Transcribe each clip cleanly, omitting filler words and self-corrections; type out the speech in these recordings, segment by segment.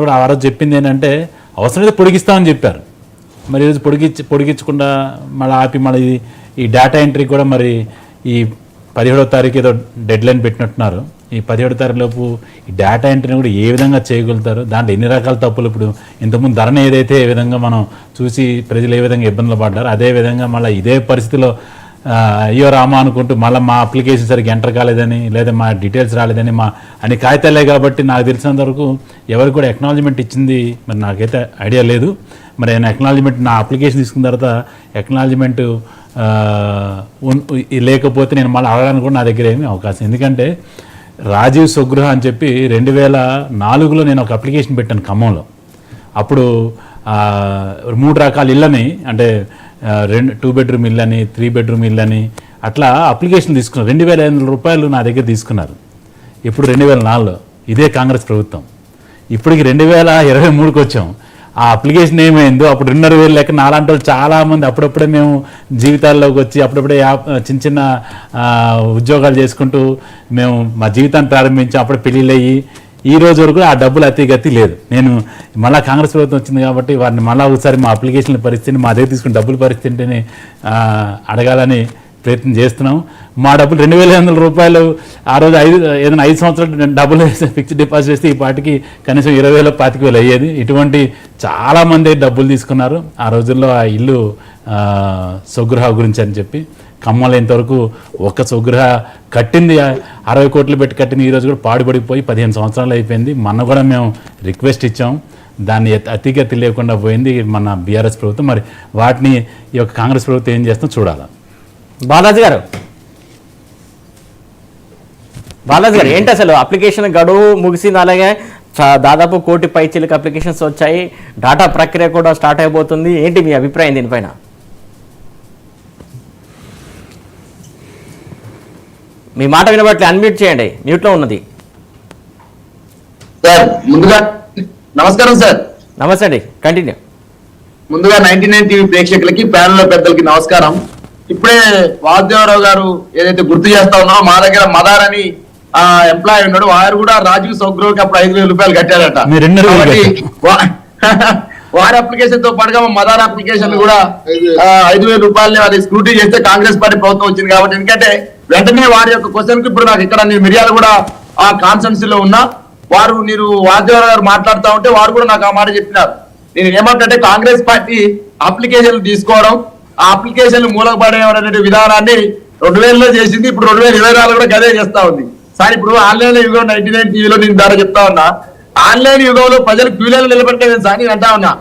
కూడా ఆ రోజు చెప్పింది ఏంటంటే అవసరమైతే పొడిగిస్తామని చెప్పారు. మరి ఈరోజు పొడిగించకుండా మళ్ళీ ఆపి మళ్ళీ ఈ డేటా ఎంట్రీ కూడా మరి ఈ 17వ తారీఖు ఏదో డెడ్ లైన్ పెట్టినట్టున్నారు. ఈ 17వ తారీఖు లోపు ఈ డేటా ఎంట్రీని కూడా ఏ విధంగా చేయగలుగుతారు? దాంట్లో ఎన్ని రకాల తప్పులు, ఇప్పుడు ఇంతకుముందు ధరణ ఏదైతే ఏ విధంగా మనం చూసి ప్రజలు ఏ విధంగా ఇబ్బందులు పడ్డారు, అదేవిధంగా మళ్ళీ ఇదే పరిస్థితిలో అయ్యో రామా అనుకుంటూ మళ్ళీ మా అప్లికేషన్ సరిగ్గా ఎంటర్ కాలేదని లేదా మా డీటెయిల్స్ రాలేదని మా అన్ని కాగితాలే కాబట్టి నాకు తెలిసినంత వరకు ఎవరికి కూడా ఎక్నాలజ్మెంట్ ఇచ్చింది మరి నాకైతే ఐడియా లేదు. మరి ఆయన ఎక్నాలజ్మెంట్ నా అప్లికేషన్ తీసుకున్న తర్వాత ఎక్నాలజ్మెంట్ లేకపోతే నేను మళ్ళీ అడగడానికి కూడా నా దగ్గర ఏమీ అవకాశం. ఎందుకంటే రాజీవ్ స్వగృహ అని చెప్పి 2004లో నేను ఒక అప్లికేషన్ పెట్టాను ఖమ్మంలో. అప్పుడు 3 రకాల ఇళ్ళని అంటే 2 బెడ్రూమ్ ఇల్లు అని 3 బెడ్రూమ్ ఇల్లు అని అట్లా అప్లికేషన్ తీసుకున్నారు. 2,500 రూపాయలు నా దగ్గర తీసుకున్నారు. ఇప్పుడు 2004లో ఇదే కాంగ్రెస్ ప్రభుత్వం. ఇప్పటికి 2023కి వచ్చాం. ఆ అప్లికేషన్ ఏమైందో అప్పుడు 2,500 లెక్క నాలాంటి వాళ్ళు చాలామంది అప్పుడప్పుడే మేము జీవితాల్లోకి వచ్చి అప్పుడప్పుడే చిన్న చిన్న ఉద్యోగాలు చేసుకుంటూ మేము మా జీవితాన్ని ప్రారంభించాం. అప్పుడు పెళ్ళిళ్ళు అయ్యి ఈ రోజు వరకు ఆ డబ్బులు అతిగతి లేదు. నేను మళ్ళీ కాంగ్రెస్ ప్రభుత్వం వచ్చింది కాబట్టి వారిని మళ్ళీ ఒకసారి మా అప్లికేషన్ల పరిస్థితిని మా దగ్గర తీసుకుని డబ్బుల పరిస్థితిని అడగాలని ప్రయత్నం చేస్తున్నాం. మా డబ్బులు 2,500 రూపాయలు ఆ రోజు ఏదైనా 5 సంవత్సరాలు డబ్బులు ఫిక్స్డ్ డిపాజిట్ చేస్తే ఈ పాటికి కనీసం 20,000 25,000 అయ్యేది. ఇటువంటి చాలామంది డబ్బులు తీసుకున్నారు ఆ రోజుల్లో. ఆ ఇల్లు స్వగృహ గురించి అని చెప్పి ఖమ్మంలో ఇంతవరకు ఒక్క స్వగృహ కట్టింది 60 కోట్లు పెట్టి కట్టింది. ఈరోజు కూడా పాడుపడిపోయి 15 సంవత్సరాలు అయిపోయింది. మొన్న కూడా మేము రిక్వెస్ట్ ఇచ్చాం, దాన్ని అతిగతి లేకుండా పోయింది మన బీఆర్ఎస్ ప్రభుత్వం. మరి వాటిని ఈ యొక్క కాంగ్రెస్ ప్రభుత్వం ఏం చేస్తుందో చూడాలి. బాలాజీ గారు ఏంటి అసలు అప్లికేషన్ గడువు ముగిసింది, అలాగే దాదాపు 1 కోటి పైచీలకు అప్లికేషన్స్ వచ్చాయి, డాటా ప్రక్రియ కూడా స్టార్ట్ అయిపోతుంది. ఏంటి మీ అభిప్రాయం దీనిపైన? మీ మాట వినబట్లే, అన్మ్యూట్ చేయండి, మ్యూట్లో ఉన్నది. సార్ ముందుగా నమస్కారం సార్. నమస్తే అండి, కంటిన్యూ. ముందుగా 99 టీవీ ప్రేక్షకులకి ప్యానెల్ పెద్దలకి నమస్కారం. ఇప్పుడే వాసుదేవరావు గారు ఏదైతే గుర్తు చేస్తా ఉన్నారో, మా దగ్గర మదార్ అని ఎంప్లాయీ ఉన్నాడు, వారు కూడా రాజీవ్ స్వగృహకి అప్పుడు 5,000 రూపాయలు కట్టారట. వారి అప్లికేషన్ తో పాటుగా మదార్ అప్లికేషన్ కూడా 5,000 రూపాయలని అది స్క్రూటీ చేస్తే కాంగ్రెస్ పార్టీ ప్రభుత్వం వచ్చింది కాబట్టి, ఎందుకంటే వెంటనే వారి యొక్క క్వశ్చన్ కి ఇప్పుడు నాకు ఇక్కడ నేను మిర్యాలు కూడా ఆ కాన్స్టెన్సీలో ఉన్నా, వారు మీరు వాసుదేవరావు గారు మాట్లాడుతూ ఉంటే వారు కూడా నాకు ఆ మాట చెప్పినారు. నేను ఏమంటే కాంగ్రెస్ పార్టీ అప్లికేషన్లు తీసుకోవడం, ఆ అప్లికేషన్లు మూలపడేటువంటి విధానాన్ని 2000లో చేసింది. ఇప్పుడు 2024 కూడా గదే చేస్తా ఉంది. సార్ ఇప్పుడు ఆన్లైన్ యుగం 99 టీవీలో నేను ద్వారా చెప్తా ఉన్నా, ఆన్లైన్ యుగంలో ప్రజలు క్యూలైన్లు నిలబెట్టలేదు సార్ నేను అంటా ఉన్నా.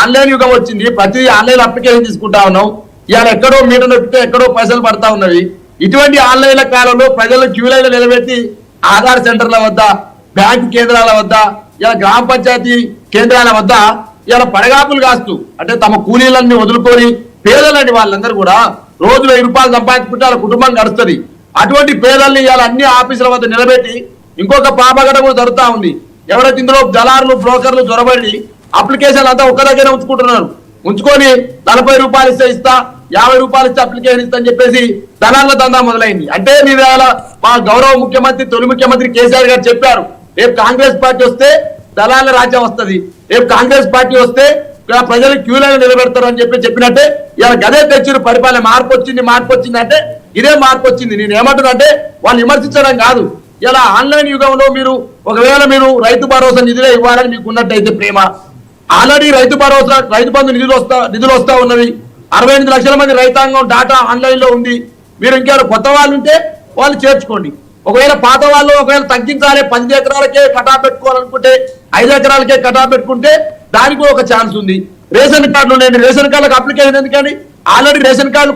ఆన్లైన్ యుగం వచ్చింది, ప్రతి ఆన్లైన్ అప్లికేషన్ తీసుకుంటా ఉన్నాం. ఇవాళ ఎక్కడో మీటర్ నొక్కితే ఎక్కడో పైసలు పడతా ఉన్నవి. ఇటువంటి ఆన్లైన్ల కాలంలో ప్రజలు క్యూలైన్లు నిలబెట్టి ఆధార్ సెంటర్ల వద్ద, బ్యాంకు కేంద్రాల వద్ద, ఇలా గ్రామ పంచాయతీ కేంద్రాల వద్ద ఇలా పడగాపులు కాస్తూ అంటే తమ కూలీలన్నీ వదులుకొని పేదలని వాళ్ళందరూ కూడా రోజు 1000 రూపాయలు సంపాదించుకుంటే వాళ్ళ కుటుంబం గడుస్తుంది. అటువంటి పేదల్ని ఇవాళ అన్ని ఆఫీసుల వద్ద నిలబెట్టి ఇంకొక పాపగడ కూడా జరుగుతా ఉంది. ఎవరైతే ఇందులో దళారులు బ్రోకర్లు జొరబడి అప్లికేషన్ అంతా ఒక్క దగ్గర ఉంచుకుంటున్నారు. ఉంచుకొని 40 రూపాయలు ఇస్తే ఇస్తా, 50 రూపాయలు ఇస్తే అప్లికేషన్ ఇస్తా అని చెప్పేసి దళారుల దందా మొదలైంది. అంటే మీరు మా గౌరవ ముఖ్యమంత్రి తొలి ముఖ్యమంత్రి కేసీఆర్ గారు చెప్పారు, రేపు కాంగ్రెస్ పార్టీ వస్తే దళాల రాజ్యం వస్తుంది, రేపు కాంగ్రెస్ పార్టీ వస్తే ప్రజలు క్యూలైన్ నిలబెడతారు అని చెప్పినట్టే ఇలా గదే తెచ్చారు. పరిపాలన మార్పు వచ్చింది అంటే ఇదే మార్పు వచ్చింది. నేను ఏమంటున్నానంటే వాళ్ళు విమర్శించడం కాదు, ఇలా ఆన్లైన్ యుగంలో మీరు ఒకవేళ మీరు రైతు భరోసా నిధులే ఇవ్వాలని మీకు ఉన్నట్టయితే ప్రేమ, ఆల్రెడీ రైతు భరోసా రైతు బంధు నిధులు వస్తా ఉన్నవి. 68 లక్షల మంది రైతాంగం డాటా ఆన్లైన్ లో ఉంది. మీరు ఇంకెవరు కొత్త వాళ్ళు ఉంటే వాళ్ళు చేర్చుకోండి. ఒకవేళ పాత వాళ్ళు ఒకవేళ తగ్గించాలి, 10 ఎకరాలకే కటా పెట్టుకోవాలనుకుంటే 5 ఎకరాలకే కటా పెట్టుకుంటే దానికి ఒక ఛాన్స్ ఉంది. రేషన్ కార్డులు ఉన్నాయండి, రేషన్ కార్డులకు అప్లికేషన్ ఎందుకండి? ఆల్రెడీ రేషన్ కార్డులు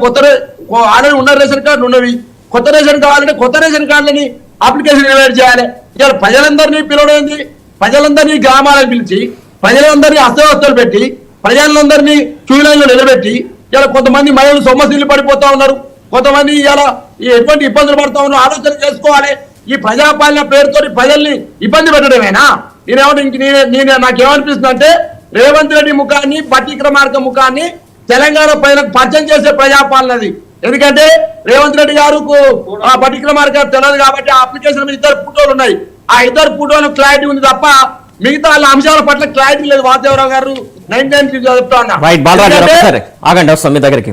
ఆల్రెడీ ఉన్న రేషన్ కార్డులు ఉన్నవి. కొత్త రేషన్ కావాలంటే కొత్త రేషన్ కార్డులని అప్లికేషన్ ఇన్వైట్ చేయాలి. ఇవాళ ప్రజలందరినీ పిలవడేంది, ప్రజలందరినీ గ్రామాలకు పిలిచి ప్రజలందరినీ అస్తవ్యస్తలు పెట్టి ప్రజలందరినీ క్యూ లైన్లో నిలబెట్టి ఇలా కొంతమంది మహిళలు సొమ్మసిల్లు పడిపోతా ఉన్నారు, కొంతమంది ఇలా ఎటువంటి ఇబ్బందులు పడుతూ ఉన్నారు. ఆలోచన చేసుకోవాలి. ఈ ప్రజాపాలన పేరుతో ప్రజల్ని ఇబ్బంది పెట్టడమేనా? నాకేమనిపిస్తుంది అంటే రేవంత్ రెడ్డి ముఖాన్ని, బట్టి విక్రమార్క ముఖాన్ని తెలంగాణ ప్రజలకు పరిచయం చేసే ప్రజాపాలనది. ఎందుకంటే రేవంత్ రెడ్డి గారు బట్టి విక్రమార్క తెలియదు కాబట్టి ఆ అప్లికేషన్ మీద 2 ఫోటోలు ఉన్నాయి. ఆ 2 ఫోటోలు క్లారిటీ ఉంది తప్ప మిగతా వాళ్ళ అంశాల పట్ల క్లారిటీ లేదు వాసుదేవరావు గారు 99 చెప్తా ఉన్నా రైట్ బాలరాజు గారు ఒకసారి ఆగండి, వస్తాం మీ దగ్గరికి.